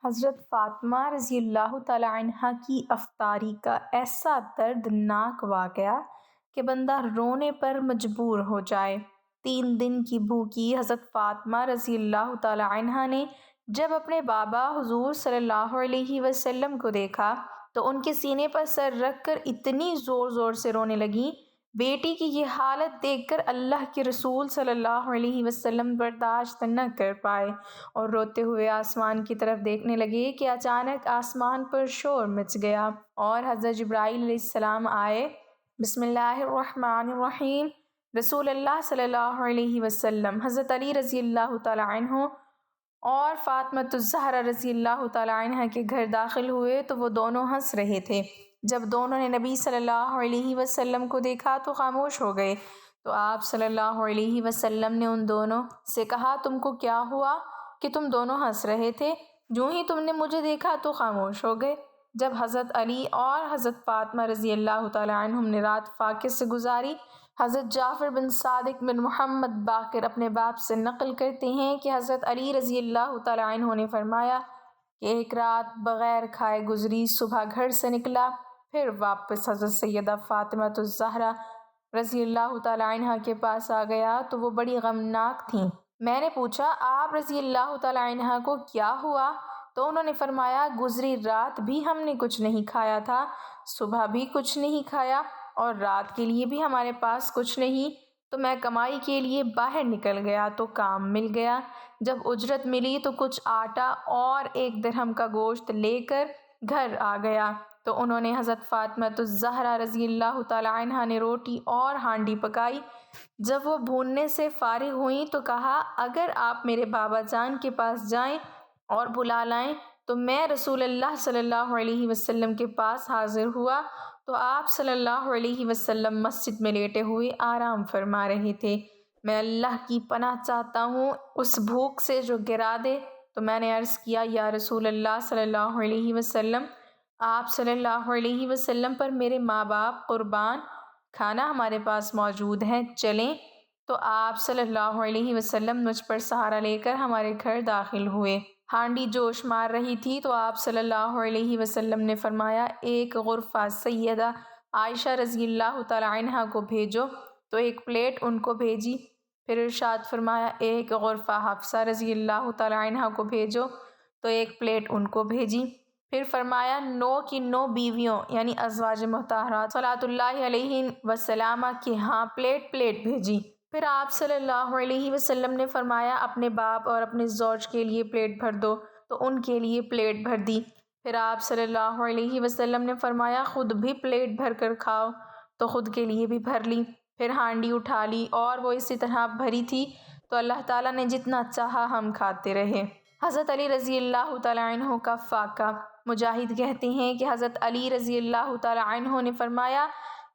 حضرت فاطمہ رضی اللہ تعالیٰ عنہا کی افطاری کا ایسا دردناک واقعہ کہ بندہ رونے پر مجبور ہو جائے۔ 3 دن کی بھوکی حضرت فاطمہ رضی اللہ تعالیٰ عنہا نے جب اپنے بابا حضور صلی اللہ علیہ وسلم کو دیکھا تو ان کے سینے پر سر رکھ کر اتنی زور زور سے رونے لگیں۔ بیٹی کی یہ حالت دیکھ کر اللہ کے رسول صلی اللہ علیہ وسلم برداشت نہ کر پائے اور روتے ہوئے آسمان کی طرف دیکھنے لگے کہ اچانک آسمان پر شور مچ گیا اور حضرت جبرائیل علیہ السلام آئے۔ بسم اللہ الرحمن الرحیم۔ رسول اللہ صلی اللہ علیہ وسلم حضرت علی رضی اللہ تعالیٰ عنہ اور فاطمۃ الزہرا رضی اللہ تعالیٰ عنہ کے گھر داخل ہوئے تو وہ دونوں ہنس رہے تھے۔ جب دونوں نے نبی صلی اللہ علیہ وسلم کو دیکھا تو خاموش ہو گئے، تو آپ صلی اللہ علیہ وسلم نے ان دونوں سے کہا، تم کو کیا ہوا کہ تم دونوں ہنس رہے تھے؟ جو ہی تم نے مجھے دیکھا تو خاموش ہو گئے۔ جب حضرت علی اور حضرت فاطمہ رضی اللہ تعالیٰ عنہم نے رات فاقے سے گزاری، حضرت جعفر بن صادق بن محمد باقر اپنے باپ سے نقل کرتے ہیں کہ حضرت علی رضی اللہ تعالیٰ عنہ نے فرمایا کہ ایک رات بغیر کھائے گزری، صبح گھر سے نکلا، پھر واپس حضرت سیدہ فاطمہ الزہرا رضی اللہ تعالیٰ عنہ کے پاس آ گیا تو وہ بڑی غمناک تھیں۔ میں نے پوچھا، آپ رضی اللہ تعالیٰ عنہ کو کیا ہوا؟ تو انہوں نے فرمایا، گزری رات بھی ہم نے کچھ نہیں کھایا تھا، صبح بھی کچھ نہیں کھایا اور رات کے لیے بھی ہمارے پاس کچھ نہیں، تو میں کمائی کے لیے باہر نکل گیا تو کام مل گیا۔ جب اجرت ملی تو کچھ آٹا اور 1 درہم کا گوشت لے کر گھر آ گیا تو انہوں نے حضرت فاطمہ الزہرا رضی اللہ تعالیٰ عنہا نے روٹی اور ہانڈی پکائی۔ جب وہ بھوننے سے فارغ ہوئیں تو کہا، اگر آپ میرے بابا جان کے پاس جائیں اور بلا لائیں تو میں رسول اللہ صلی اللہ علیہ وسلم کے پاس حاضر ہوا تو آپ صلی اللہ علیہ وسلم مسجد میں لیٹے ہوئے آرام فرما رہے تھے۔ میں اللہ کی پناہ چاہتا ہوں اس بھوک سے جو گرا دے۔ تو میں نے عرض کیا، یا رسول اللہ صلی اللہ علیہ وسلم، آپ صلی اللہ علیہ وسلم پر میرے ماں باپ قربان، کھانا ہمارے پاس موجود ہے، چلیں۔ تو آپ صلی اللہ علیہ وسلم مجھ پر سہارا لے کر ہمارے گھر داخل ہوئے۔ ہانڈی جوش مار رہی تھی تو آپ صلی اللہ علیہ وسلم نے فرمایا، ایک غرفہ سیدہ عائشہ رضی اللہ تعالیٰ عنہ کو بھیجو، تو 1 پلیٹ ان کو بھیجی۔ پھر ارشاد فرمایا، ایک غرفہ حفصہ رضی اللہ تعالیٰ عنہ کو بھیجو، تو 1 پلیٹ ان کو بھیجی۔ پھر فرمایا، 9 کی 9 بیویوں یعنی ازواج مطہرات صلوات اللہ علیہن وسلم کے ہاں پلیٹ پلیٹ بھیجی۔ پھر آپ صلی اللہ علیہ وسلم نے فرمایا، اپنے باپ اور اپنے زوج کے لیے پلیٹ بھر دو، تو ان کے لیے پلیٹ بھر دی۔ پھر آپ صلی اللہ علیہ وسلم نے فرمایا، خود بھی پلیٹ بھر کر کھاؤ، تو خود کے لیے بھی بھر لی۔ پھر ہانڈی اٹھا لی اور وہ اسی طرح بھری تھی، تو اللہ تعالیٰ نے جتنا چاہا ہم کھاتے رہے۔ حضرت علی رضی اللہ تعالیٰ عنہ کا فاقہ۔ مجاہد کہتے ہیں کہ حضرت علی رضی اللہ تعالیٰ عنہ نے فرمایا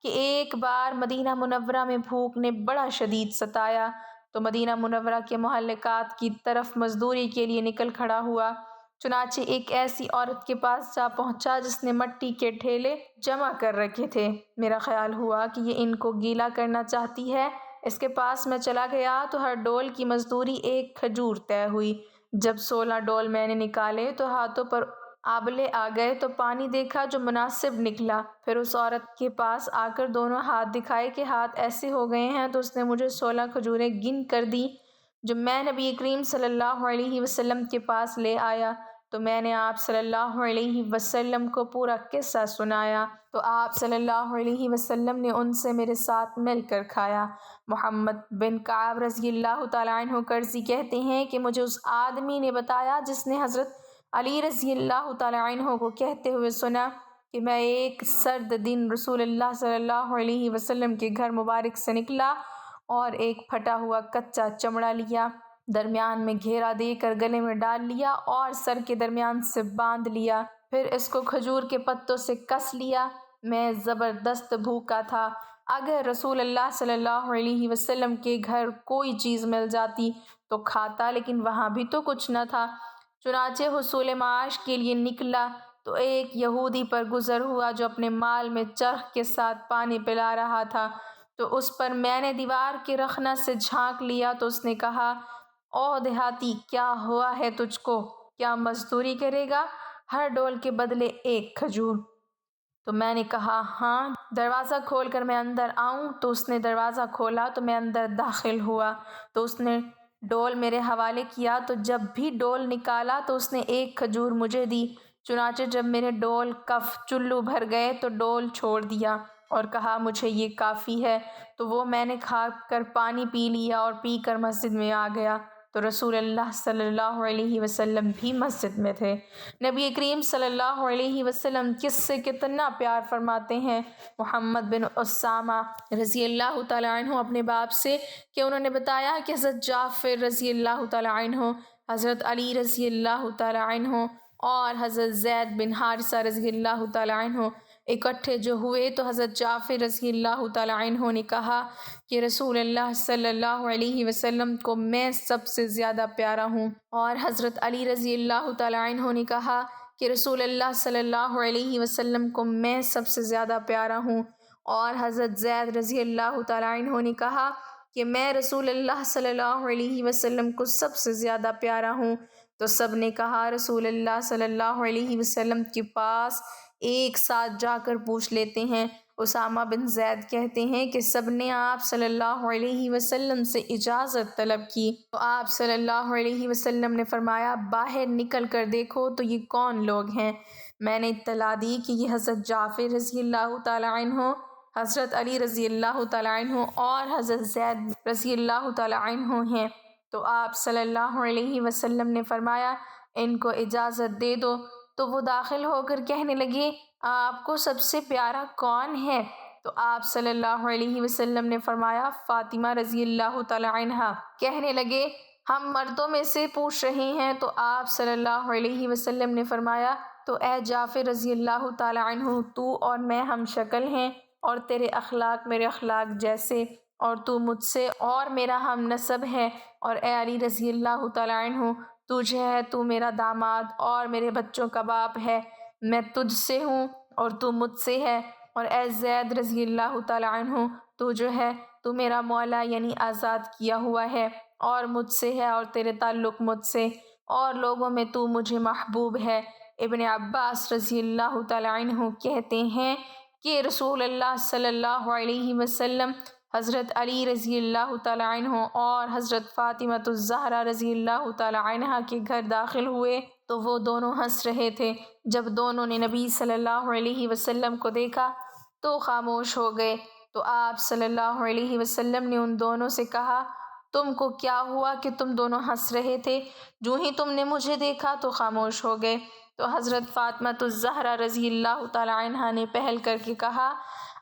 کہ ایک بار مدینہ منورہ میں بھوک نے بڑا شدید ستایا تو مدینہ منورہ کے محلقات کی طرف مزدوری کے لیے نکل کھڑا ہوا۔ چنانچہ ایک ایسی عورت کے پاس جا پہنچا جس نے مٹی کے ڈھیلے جمع کر رکھے تھے۔ میرا خیال ہوا کہ یہ ان کو گیلا کرنا چاہتی ہے، اس کے پاس میں چلا گیا تو ہر ڈول کی مزدوری 1 کھجور طے ہوئی۔ جب 16 ڈول میں نے نکالے تو ہاتھوں پر آبلے آ گئے تو پانی دیکھا جو مناسب نکلا۔ پھر اس عورت کے پاس آ کر دونوں ہاتھ دکھائے کہ ہاتھ ایسے ہو گئے ہیں، تو اس نے مجھے 16 کھجوریں گن کر دی جو میں نبی کریم صلی اللہ علیہ وسلم کے پاس لے آیا۔ تو میں نے آپ صلی اللہ علیہ وسلم کو پورا قصہ سنایا تو آپ صلی اللہ علیہ وسلم نے ان سے میرے ساتھ مل کر کھایا۔ محمد بن کعب رضی اللہ تعالیٰ عنہ کرزی کہتے ہیں کہ مجھے اس آدمی نے بتایا جس نے حضرت علی رضی اللہ تعالیٰ عنہ کو کہتے ہوئے سنا کہ میں ایک سرد دن رسول اللہ صلی اللہ علیہ وسلم کے گھر مبارک سے نکلا اور ایک پھٹا ہوا کچا چمڑا لیا، درمیان میں گھیرا دے کر گلے میں ڈال لیا اور سر کے درمیان سے باندھ لیا، پھر اس کو کھجور کے پتوں سے کس لیا۔ میں زبردست بھوکا تھا، اگر رسول اللہ صلی اللہ علیہ وسلم کے گھر کوئی چیز مل جاتی تو کھاتا، لیکن وہاں بھی تو کچھ نہ تھا۔ چنانچہ حصول معاش کے لیے نکلا تو ایک یہودی پر گزر ہوا جو اپنے مال میں چرخ کے ساتھ پانی پلا رہا تھا، تو اس پر میں نے دیوار کے رخنہ سے جھانک لیا تو اس نے کہا، او دیہاتی، کیا ہوا ہے تجھ کو؟ کیا مزدوری کرے گا؟ ہر ڈول کے بدلے 1 کھجور۔ تو میں نے کہا ہاں، دروازہ کھول کر میں اندر آؤں؟ تو اس نے دروازہ کھولا تو میں اندر داخل ہوا تو اس نے ڈول میرے حوالے کیا، تو جب بھی ڈول نکالا تو اس نے 1 کھجور مجھے دی۔ چنانچہ جب میرے ڈول کف چلو بھر گئے تو ڈول چھوڑ دیا اور کہا مجھے یہ کافی ہے، تو وہ میں نے کھا کر پانی پی لیا اور پی کر مسجد میں آ گیا تو رسول اللہ صلی اللہ علیہ وسلم بھی مسجد میں تھے۔ نبی کریم صلی اللہ علیہ وسلم کس سے کتنا پیار فرماتے ہیں۔ محمد بن اسامہ رضی اللہ تعالیٰ عنہ اپنے باپ سے کہ انہوں نے بتایا کہ حضرت جعفر رضی اللہ تعالیٰ عنہ، حضرت علی رضی اللہ تعالیٰ عنہ اور حضرت زید بن حارثہ رضی اللہ تعالیٰ عنہ اکٹھے جو ہوئے تو حضرت جعفر رضی اللہ تعالیٰ عنہ نے کہا کہ رسول اللہ صلی اللہ علیہ وسلم کو میں سب سے زیادہ پیارا ہوں، اور حضرت علی رضی اللہ تعالیٰ عنہ نے کہا کہ رسول اللہ صلی اللہ علیہ وسلم کو میں سب سے زیادہ پیارا ہوں، اور حضرت زید رضی اللہ تعالیٰ عنہ نے کہا کہ میں رسول اللہ صلی اللہ علیہ وسلم کو سب سے زیادہ پیارا ہوں۔ تو سب نے کہا رسول اللہ صلی اللہ علیہ وسلم کے پاس ایک ساتھ جا کر پوچھ لیتے ہیں۔ اسامہ بن زید کہتے ہیں کہ سب نے آپ صلی اللہ علیہ وسلم سے اجازت طلب کی تو آپ صلی اللہ علیہ وسلم نے فرمایا باہر نکل کر دیکھو تو یہ کون لوگ ہیں؟ میں نے اطلاع دی کہ یہ حضرت جعفر رضی اللہ تعالیٰ عنہ، حضرت علی رضی اللہ تعالیٰ عنہ اور حضرت زید رضی اللہ تعالیٰ عنہ ہیں۔ تو آپ صلی اللہ علیہ وسلم نے فرمایا ان کو اجازت دے دو، تو وہ داخل ہو کر کہنے لگے آپ کو سب سے پیارا کون ہے؟ تو آپ صلی اللہ علیہ وسلم نے فرمایا فاطمہ رضی اللہ تعالیٰ عنہا۔ کہنے لگے ہم مردوں میں سے پوچھ رہے ہیں، تو آپ صلی اللہ علیہ وسلم نے فرمایا تو اے جعفر رضی اللہ تعالیٰ عنہ، تو اور میں ہم شکل ہیں اور تیرے اخلاق میرے اخلاق جیسے، اور تو مجھ سے اور میرا ہم نسب ہے، اور اے علی رضی اللہ تعالیٰ عنہ تو جو ہے تو میرا داماد اور میرے بچوں کا باپ ہے، میں تجھ سے ہوں اور تو مجھ سے ہے، اور اے زید رضی اللہ تعالیٰ عنہ تو جو ہے تو میرا مولا یعنی آزاد کیا ہوا ہے اور مجھ سے ہے اور تیرے تعلق مجھ سے، اور لوگوں میں تو مجھے محبوب ہے۔ ابن عباس رضی اللہ تعالیٰ عنہ کہتے ہیں کہ رسول اللہ صلی اللہ علیہ وسلم حضرت علی رضی اللہ تعالیٰ عنہ اور حضرت فاطمہ الزہرا رضی اللہ تعالیٰ عنہا کے گھر داخل ہوئے تو وہ دونوں ہنس رہے تھے۔ جب دونوں نے نبی صلی اللہ علیہ وسلم کو دیکھا تو خاموش ہو گئے، تو آپ صلی اللہ علیہ وسلم نے ان دونوں سے کہا تم کو کیا ہوا کہ تم دونوں ہنس رہے تھے؟ جو ہی تم نے مجھے دیکھا تو خاموش ہو گئے۔ تو حضرت فاطمہ الزہرا رضی اللہ تعالیٰ عنہا نے پہل کر کے کہا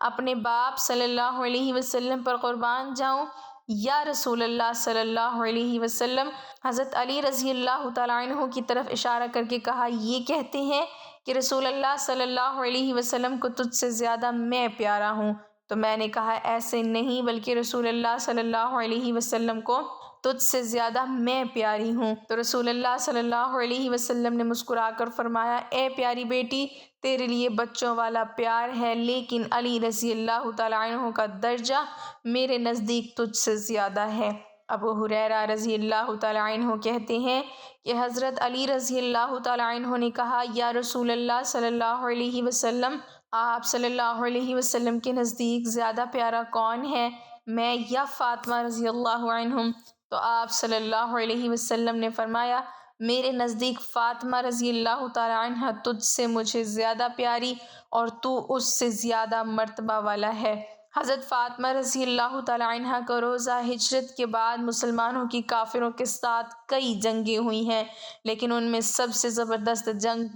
اپنے باپ صلی اللہ علیہ وسلم پر قربان جاؤں یا رسول اللہ صلی اللہ علیہ وسلم۔ حضرت علی رضی اللہ تعالیٰ عنہ کی طرف اشارہ کر کے کہا یہ کہتے ہیں کہ رسول اللہ صلی اللہ علیہ وسلم کو تجھ سے زیادہ میں پیارا ہوں۔ تو میں نے کہا ایسے نہیں، بلکہ رسول اللہ صلی اللہ علیہ وسلم کو تجھ سے زیادہ میں پیاری ہوں۔ تو رسول اللہ صلی اللہ علیہ وسلم نے مسکرا کر فرمایا اے پیاری بیٹی، تیرے لیے بچوں والا پیار ہے، لیکن علی رضی اللہ تعالیٰ عنہ کا درجہ میرے نزدیک تجھ سے زیادہ ہے۔ ابو ہریرہ رضی اللہ تعالیٰ عنہ کہتے ہیں کہ حضرت علی رضی اللہ تعالیٰ عنہ نے کہا یا رسول اللہ صلی اللہ علیہ وسلم، آپ صلی اللہ علیہ وسلم کے نزدیک زیادہ پیارا کون ہے، میں یا فاطمہ رضی اللہ عنہ؟ تو آپ صلی اللہ علیہ وسلم نے فرمایا میرے نزدیک فاطمہ رضی اللہ تعالیٰ عنہ تجھ سے مجھے زیادہ پیاری اور تو اس سے زیادہ مرتبہ والا ہے۔ حضرت فاطمہ رضی اللہ تعالیٰ عنہ کو روزہ ہجرت کے بعد مسلمانوں کی کافروں کے ساتھ کئی جنگیں ہوئی ہیں، لیکن ان میں سب سے زبردست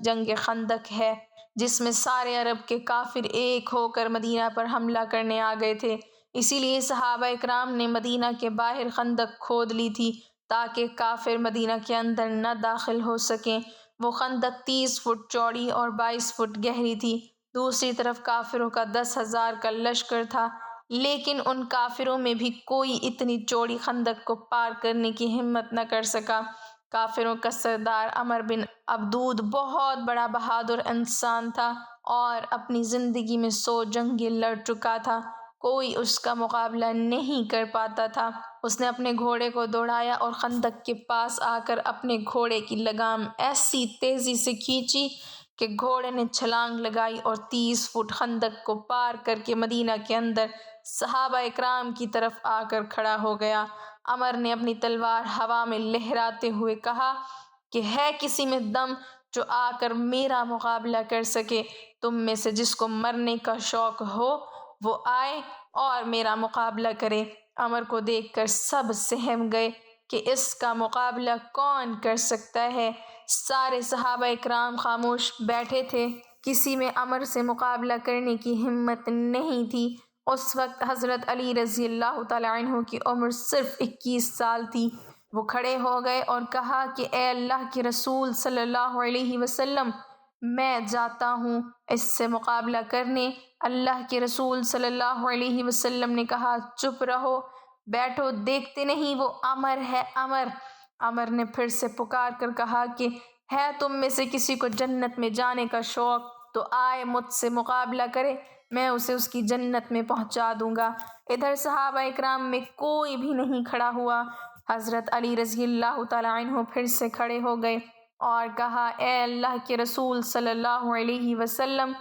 جنگ خندق ہے، جس میں سارے عرب کے کافر ایک ہو کر مدینہ پر حملہ کرنے آ گئے تھے۔ اسی لیے صحابہ اکرام نے مدینہ کے باہر خندق کھود لی تھی تاکہ کافر مدینہ کے اندر نہ داخل ہو سکیں۔ وہ خندق 30 فٹ چوڑی اور 22 فٹ گہری تھی۔ دوسری طرف کافروں کا 10,000 کا لشکر تھا، لیکن ان کافروں میں بھی کوئی اتنی چوڑی خندق کو پار کرنے کی ہمت نہ کر سکا۔ کافروں کا سردار عمر بن عبدود بہت بڑا بہادر انسان تھا اور اپنی زندگی میں 100 جنگیں لڑ چکا تھا۔ کوئی اس کا مقابلہ نہیں کر پاتا تھا۔ اس نے اپنے گھوڑے کو دوڑایا اور خندق کے پاس آ کر اپنے گھوڑے کی لگام ایسی تیزی سے کھینچی کہ گھوڑے نے چھلانگ لگائی اور 30 فٹ خندق کو پار کر کے مدینہ کے اندر صحابہ اکرام کی طرف آ کر کھڑا ہو گیا۔ عمر نے اپنی تلوار ہوا میں لہراتے ہوئے کہا کہ ہے کسی میں دم جو آ کر میرا مقابلہ کر سکے؟ تم میں سے جس کو مرنے کا شوق ہو وہ آئے اور میرا مقابلہ کرے۔ عمر کو دیکھ کر سب سہم گئے کہ اس کا مقابلہ کون کر سکتا ہے۔ سارے صحابہ اکرام خاموش بیٹھے تھے، کسی میں عمر سے مقابلہ کرنے کی ہمت نہیں تھی۔ اس وقت حضرت علی رضی اللہ تعالیٰ عنہ کی عمر صرف 21 سال تھی۔ وہ کھڑے ہو گئے اور کہا کہ اے اللہ کے رسول صلی اللہ علیہ وسلم، میں جاتا ہوں اس سے مقابلہ کرنے۔ اللہ کے رسول صلی اللہ علیہ وسلم نے کہا چپ رہو، بیٹھو، دیکھتے نہیں وہ عمر ہے عمر۔ عمر نے پھر سے پکار کر کہا کہ ہے تم میں سے کسی کو جنت میں جانے کا شوق تو آئے مجھ سے مقابلہ کرے، میں اسے اس کی جنت میں پہنچا دوں گا۔ ادھر صحابہ اکرام میں کوئی بھی نہیں کھڑا ہوا۔ حضرت علی رضی اللہ تعالیٰ عنہ پھر سے کھڑے ہو گئے اور کہا اے اللہ کے رسول صلی اللہ علیہ وسلم،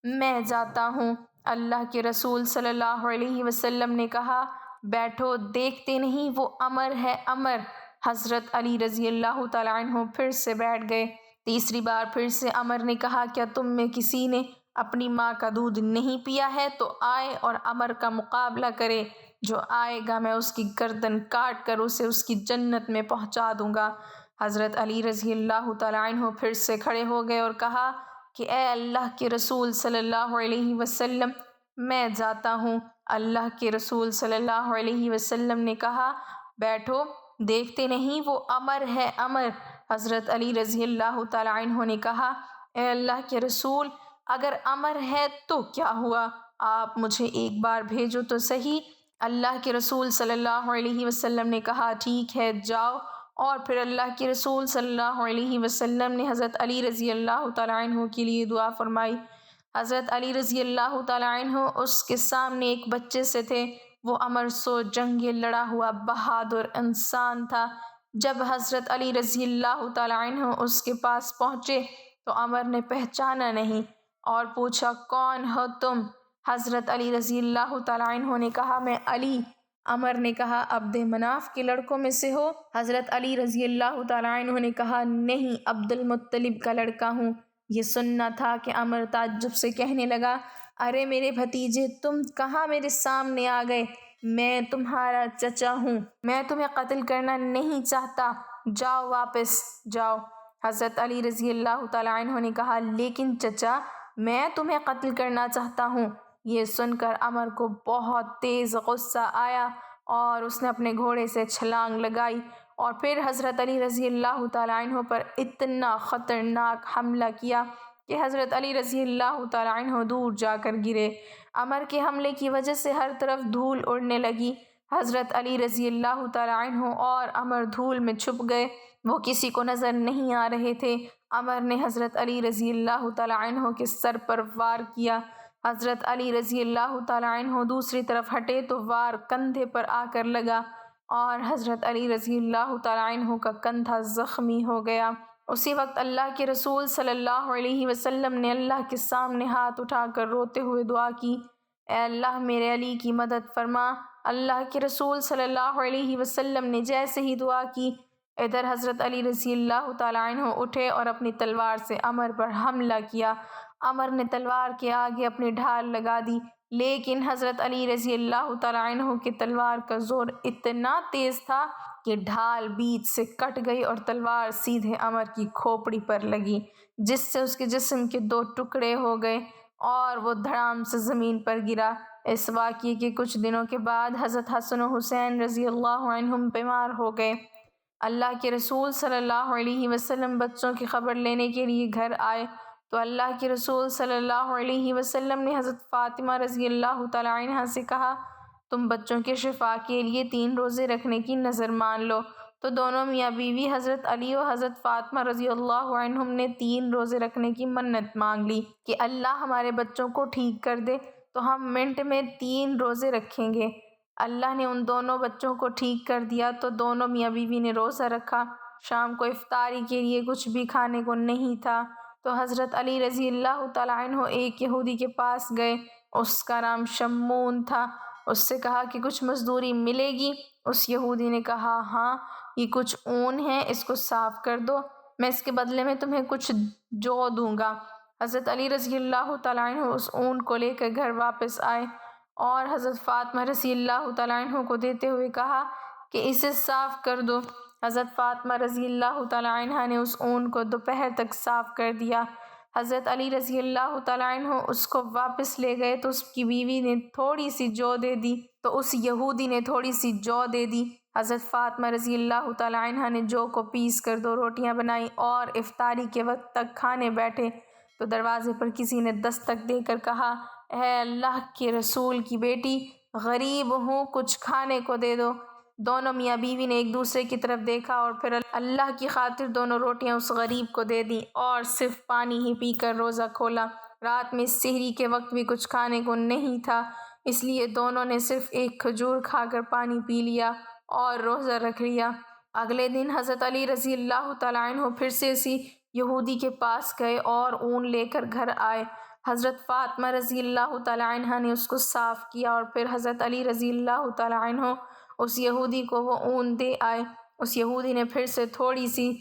میں جاتا ہوں۔ اللہ کے رسول صلی اللہ علیہ وسلم نے کہا بیٹھو، دیکھتے نہیں وہ عمر ہے عمر۔ حضرت علی رضی اللہ تعالیٰ عنہ پھر سے بیٹھ گئے۔ تیسری بار پھر سے عمر نے کہا کیا تم میں کسی نے اپنی ماں کا دودھ نہیں پیا ہے تو آئے اور عمر کا مقابلہ کرے، جو آئے گا میں اس کی گردن کاٹ کر اسے اس کی جنت میں پہنچا دوں گا۔ حضرت علی رضی اللہ تعالیٰ عنہ پھر سے کھڑے ہو گئے اور کہا کہ اے اللہ کے رسول صلی اللہ علیہ وسلم، میں جاتا ہوں۔ اللہ کے رسول صلی اللہ علیہ وسلم نے کہا بیٹھو، دیکھتے نہیں وہ عمر ہے عمر۔ حضرت علی رضی اللہ تعالیٰ عنہ نے کہا اے اللہ کے رسول، اگر عمر ہے تو کیا ہوا، آپ مجھے ایک بار بھیجو تو صحیح۔ اللہ کے رسول صلی اللہ علیہ وسلم نے کہا ٹھیک ہے جاؤ۔ اور پھر اللہ کے رسول صلی اللہ علیہ وسلم نے حضرت علی رضی اللہ تعالیٰ عنہ کے لیے دعا فرمائی۔ حضرت علی رضی اللہ تعالیٰ عنہ اس کے سامنے ایک بچے سے تھے۔ وہ عمر سو جنگیں لڑا ہوا بہادر انسان تھا۔ جب حضرت علی رضی اللہ تعالیٰ عنہ اس کے پاس پہنچے تو عمر نے پہچانا نہیں اور پوچھا کون ہو تم؟ حضرت علی رضی اللہ تعالیٰ عنہ نے کہا میں علی۔ عمر نے کہا عبد مناف کے لڑکوں میں سے ہو؟ حضرت علی رضی اللہ تعالیٰ عنہ نے کہا نہیں، عبد المطلب کا لڑکا ہوں۔ یہ سننا تھا کہ عمر تعجب سے کہنے لگا ارے میرے بھتیجے، تم کہاں میرے سامنے آ گئے؟ میں تمہارا چچا ہوں، میں تمہیں قتل کرنا نہیں چاہتا، جاؤ واپس جاؤ۔ حضرت علی رضی اللہ تعالیٰ عنہ نے کہا لیکن چچا، میں تمہیں قتل کرنا چاہتا ہوں۔ یہ سن کر عمر کو بہت تیز غصہ آیا اور اس نے اپنے گھوڑے سے چھلانگ لگائی اور پھر حضرت علی رضی اللہ تعالیٰ عنہ پر اتنا خطرناک حملہ کیا کہ حضرت علی رضی اللہ تعالیٰ عنہ دور جا کر گرے۔ عمر کے حملے کی وجہ سے ہر طرف دھول اڑنے لگی۔ حضرت علی رضی اللہ تعالیٰ عنہ اور عمر دھول میں چھپ گئے، وہ کسی کو نظر نہیں آ رہے تھے۔ عمر نے حضرت علی رضی اللہ تعالیٰ عنہ کے سر پر وار کیا۔ حضرت علی رضی اللہ تعالیٰ عنہ دوسری طرف ہٹے تو وار کندھے پر آ کر لگا اور حضرت علی رضی اللہ تعالیٰ عنہ کا کندھا زخمی ہو گیا۔ اسی وقت اللہ کے رسول صلی اللہ علیہ وسلم نے اللہ کے سامنے ہاتھ اٹھا کر روتے ہوئے دعا کی اے اللہ میرے علی کی مدد فرما۔ اللہ کے رسول صلی اللہ علیہ وسلم نے جیسے ہی دعا کی، ادھر حضرت علی رضی اللہ تعالیٰ عنہ اٹھے اور اپنی تلوار سے عمر پر حملہ کیا۔ عمر نے تلوار کے آگے اپنی ڈھال لگا دی، لیکن حضرت علی رضی اللہ تعالیٰ عنہ کی تلوار کا زور اتنا تیز تھا کہ ڈھال بیچ سے کٹ گئی اور تلوار سیدھے عمر کی کھوپڑی پر لگی، جس سے اس کے جسم کے 2 ٹکڑے ہو گئے اور وہ دھڑام سے زمین پر گرا۔ اس واقعے کے کچھ دنوں کے بعد حضرت حسن و حسین رضی اللہ عنہم بیمار ہو گئے۔ اللہ کے رسول صلی اللہ علیہ وسلم بچوں کی خبر لینے کے لیے گھر آئے تو اللہ کے رسول صلی اللہ علیہ وسلم نے حضرت فاطمہ رضی اللہ تعالیٰ عنہا سے کہا تم بچوں کے شفا کے لیے 3 روزے رکھنے کی نذر مان لو۔ تو دونوں میاں بیوی حضرت علی و حضرت فاطمہ رضی اللہ عنہم نے 3 روزے رکھنے کی منت مانگ لی کہ اللہ ہمارے بچوں کو ٹھیک کر دے۔ تو ہم منٹ میں 3 روزے رکھیں گے۔ اللہ نے ان دونوں بچوں کو ٹھیک کر دیا تو دونوں میاں بیوی نے روزہ رکھا۔ شام کو افطاری کے لیے کچھ بھی کھانے کو نہیں تھا تو حضرت علی رضی اللہ تعالیٰ عنہ ایک یہودی کے پاس گئے، اس کا نام شمعون تھا۔ اس سے کہا کہ کچھ مزدوری ملے گی؟ اس یہودی نے کہا ہاں، یہ کچھ اون ہے، اس کو صاف کر دو، میں اس کے بدلے میں تمہیں کچھ جو دوں گا۔ حضرت علی رضی اللہ تعالیٰ عنہ اس اون کو لے کر گھر واپس آئے اور حضرت فاطمہ رضی اللہ تعالیٰ عنہ کو دیتے ہوئے کہا کہ اسے صاف کر دو۔ حضرت فاطمہ رضی اللہ تعالیٰ عنہ نے اس اون کو دوپہر تک صاف کر دیا۔ حضرت علی رضی اللہ تعالیٰ عنہ اس کو واپس لے گئے تو اس کی بیوی نے تھوڑی سی جو دے دی تو اس یہودی نے تھوڑی سی جو دے دی۔ حضرت فاطمہ رضی اللہ تعالیٰ عنہ نے جو کو پیس کر 2 روٹیاں بنائیں اور افطاری کے وقت تک کھانے بیٹھے تو دروازے پر کسی نے دستک دے کر کہا، اے اللہ کے رسول کی بیٹی، غریب ہوں، کچھ کھانے کو دے دو۔ دونوں میاں بیوی نے ایک دوسرے کی طرف دیکھا اور پھر اللہ کی خاطر دونوں روٹیاں اس غریب کو دے دیں اور صرف پانی ہی پی کر روزہ کھولا۔ رات میں سحری کے وقت بھی کچھ کھانے کو نہیں تھا، اس لیے دونوں نے صرف ایک کھجور کھا کر پانی پی لیا اور روزہ رکھ لیا۔ اگلے دن حضرت علی رضی اللہ تعالیٰ عنہ پھر سے اسی یہودی کے پاس گئے اور اون لے کر گھر آئے۔ حضرت فاطمہ رضی اللہ تعالیٰ عنہ نے اس کو صاف کیا اور پھر حضرت علی رضی اللہ تعالیٰ عنہ اس یہودی کو وہ اون دے آئے۔ اس یہودی نے پھر سے تھوڑی سی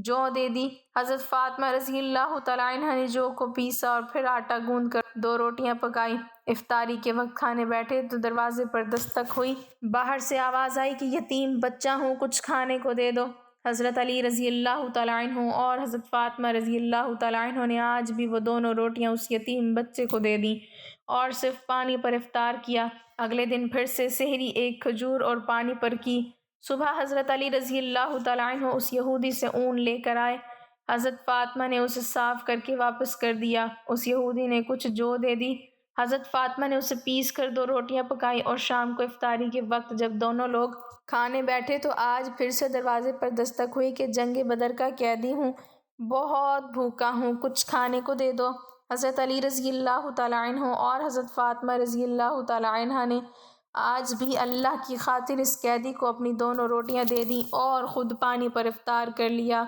جو دے دی۔ حضرت فاطمہ رضی اللہ تعالیٰ عنہ نے جو کو پیسا اور پھر آٹا گوندھ کر 2 روٹیاں پکائیں۔ افطاری کے وقت کھانے بیٹھے تو دروازے پر دستک ہوئی۔ باہر سے آواز آئی کہ یتیم بچہ ہوں، کچھ کھانے کو دے دو۔ حضرت علی رضی اللہ تعالیٰ عنہ اور حضرت فاطمہ رضی اللہ تعالیٰ عنہ نے آج بھی وہ دونوں روٹیاں اس یتیم بچے کو دے دیں اور صرف پانی پر افطار کیا۔ اگلے دن پھر سے سحری ایک کھجور اور پانی پر کی۔ صبح حضرت علی رضی اللہ تعالیٰ عنہ اس یہودی سے اون لے کر آئے۔ حضرت فاطمہ نے اسے صاف کر کے واپس کر دیا۔ اس یہودی نے کچھ جو دے دی۔ حضرت فاطمہ نے اسے پیس کر 2 روٹیاں پکائی اور شام کو افطاری کے وقت جب دونوں لوگ کھانے بیٹھے تو آج پھر سے دروازے پر دستک ہوئی کہ جنگ بدر کا قیدی ہوں، بہت بھوکا ہوں، کچھ کھانے کو دے دو۔ حضرت علی رضی اللہ تعالیٰ عنہ اور حضرت فاطمہ رضی اللہ تعالیٰ عنہ نے آج بھی اللہ کی خاطر اس قیدی کو اپنی دونوں روٹیاں دے دیں اور خود پانی پر افطار کر لیا۔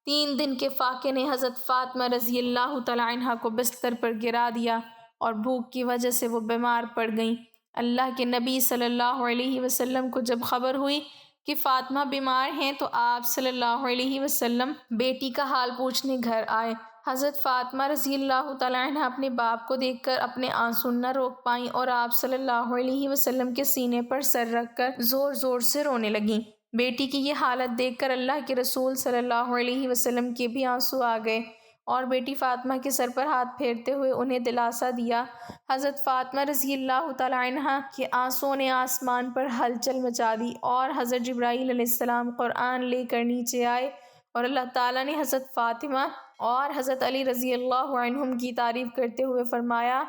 3 دن کے فاقے نے حضرت فاطمہ رضی اللہ تعالیٰ عنہ کو بستر پر گرا دیا اور بھوک کی وجہ سے وہ بیمار پڑ گئیں۔ اللہ کے نبی صلی اللہ علیہ وسلم کو جب خبر ہوئی کہ فاطمہ بیمار ہیں تو آپ صلی اللہ علیہ وسلم بیٹی کا حال پوچھنے گھر آئے۔ حضرت فاطمہ رضی اللہ تعالیٰ عنہ اپنے باپ کو دیکھ کر اپنے آنسو نہ روک پائیں اور آپ صلی اللہ علیہ وسلم کے سینے پر سر رکھ کر زور زور سے رونے لگیں۔ بیٹی کی یہ حالت دیکھ کر اللہ کے رسول صلی اللہ علیہ وسلم کے بھی آنسو آ گئے اور بیٹی فاطمہ کے سر پر ہاتھ پھیرتے ہوئے انہیں دلاسا دیا۔ حضرت فاطمہ رضی اللہ تعالیٰ عنہ کے آنسوؤں نے آسمان پر ہلچل مچا دی اور حضرت جبرائیل علیہ السلام قرآن لے کر نیچے آئے اور اللہ تعالیٰ نے حضرت فاطمہ اور حضرت علی رضی اللہ عنہم کی تعریف کرتے ہوئے فرمایا،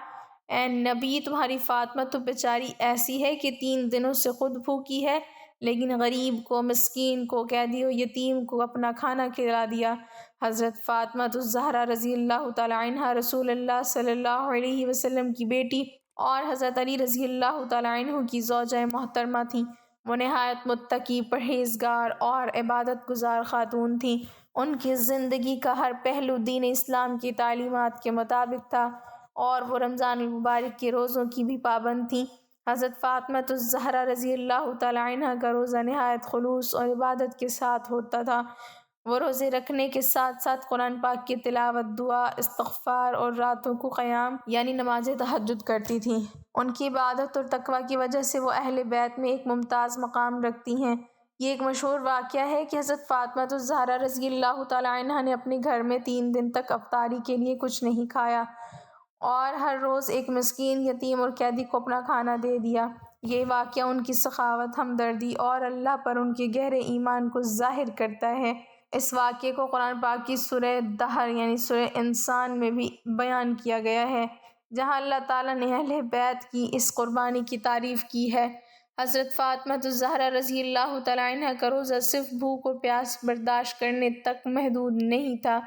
اے نبی، تمہاری فاطمہ تو بیچاری ایسی ہے کہ 3 دنوں سے خود بھوکی ہے، لیکن غریب کو، مسکین کو، قیدی و یتیم کو اپنا کھانا کھلا دیا۔ حضرت فاطمہ الزہرا رضی اللہ تعالیٰ عنہ رسول اللہ صلی اللہ علیہ وسلم کی بیٹی اور حضرت علی رضی اللہ تعالیٰ عنہ کی زوجہ محترمہ تھیں۔ وہ نہایت متقی، پرہیزگار اور عبادت گزار خاتون تھیں۔ ان کی زندگی کا ہر پہلو دین اسلام کی تعلیمات کے مطابق تھا اور وہ رمضان المبارک کے روزوں کی بھی پابند تھیں۔ حضرت فاطمہ الزہرا رضی اللہ تعالیٰ عنہ کا روزہ نہایت خلوص اور عبادت کے ساتھ ہوتا تھا۔ وہ روزے رکھنے کے ساتھ ساتھ قرآن پاک کی تلاوت، دعا، استغفار اور راتوں کو قیام یعنی نماز تہجد کرتی تھیں۔ ان کی عبادت اور تقویٰ کی وجہ سے وہ اہل بیت میں ایک ممتاز مقام رکھتی ہیں۔ یہ ایک مشہور واقعہ ہے کہ حضرت فاطمہ الزہرا رضی اللہ تعالیٰ عنہ نے اپنے گھر میں 3 دن تک افطاری کے لیے کچھ نہیں کھایا اور ہر روز ایک مسکین، یتیم اور قیدی کو اپنا کھانا دے دیا۔ یہ واقعہ ان کی سخاوت، ہمدردی اور اللہ پر ان کے گہرے ایمان کو ظاہر کرتا ہے۔ اس واقعے کو قرآن پاک کی سورہ دہر یعنی سورہ انسان میں بھی بیان کیا گیا ہے، جہاں اللہ تعالیٰ نے اہل بیت کی اس قربانی کی تعریف کی ہے۔ حضرت فاطمہ الزہرا رضی اللہ تعالیٰ عنہ کا روزہ صرف بھوک اور پیاس برداشت کرنے تک محدود نہیں تھا،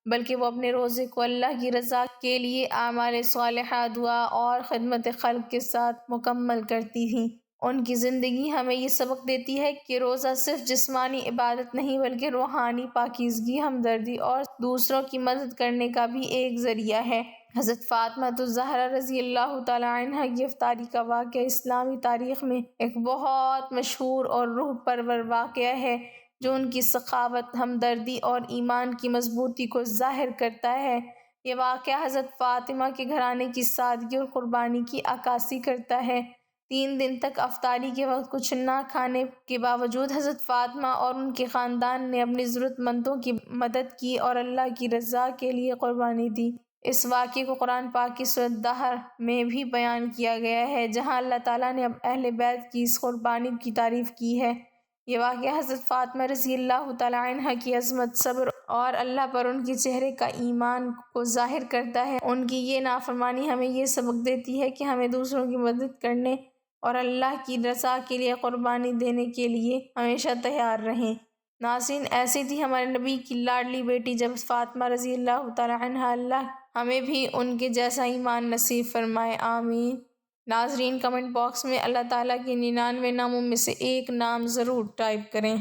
بلکہ وہ اپنے روزے کو اللہ کی رضا کے لیے اعمال صالحہ، دعا اور خدمت خلق کے ساتھ مکمل کرتی تھیں۔ ان کی زندگی ہمیں یہ سبق دیتی ہے کہ روزہ صرف جسمانی عبادت نہیں بلکہ روحانی پاکیزگی، ہمدردی اور دوسروں کی مدد کرنے کا بھی ایک ذریعہ ہے۔ حضرت فاطمہ الزہرا رضی اللہ تعالی عنہا کی افطاری کا واقعہ اسلامی تاریخ میں ایک بہت مشہور اور روح پرور واقعہ ہے، جو ان کی سخاوت، ہمدردی اور ایمان کی مضبوطی کو ظاہر کرتا ہے۔ یہ واقعہ حضرت فاطمہ کے گھرانے کی سادگی اور قربانی کی عکاسی کرتا ہے۔ 3 دن تک افطاری کے وقت کچھ نہ کھانے کے باوجود حضرت فاطمہ اور ان کے خاندان نے اپنی ضرورت مندوں کی مدد کی اور اللہ کی رضا کے لیے قربانی دی۔ اس واقعے کو قرآن پاک کی سورۃ الدہر میں بھی بیان کیا گیا ہے، جہاں اللہ تعالیٰ نے اہل بیت کی اس قربانی کی تعریف کی ہے۔ یہ واقعہ حضرت فاطمہ رضی اللہ تعالی عنہا کی عظمت، صبر اور اللہ پر ان کے چہرے کا ایمان کو ظاہر کرتا ہے۔ ان کی یہ نافرمانی ہمیں یہ سبق دیتی ہے کہ ہمیں دوسروں کی مدد کرنے اور اللہ کی رضا کے لیے قربانی دینے کے لیے ہمیشہ تیار رہیں۔ ناظرین، ایسی تھی ہمارے نبی کی لاڈلی بیٹی جب فاطمہ رضی اللہ تعالی عنہا۔ اللہ ہمیں بھی ان کے جیسا ایمان نصیب فرمائے، آمین۔ ناظرین، کمنٹ باکس میں اللہ تعالیٰ کے 99 ناموں میں سے ایک نام ضرور ٹائپ کریں۔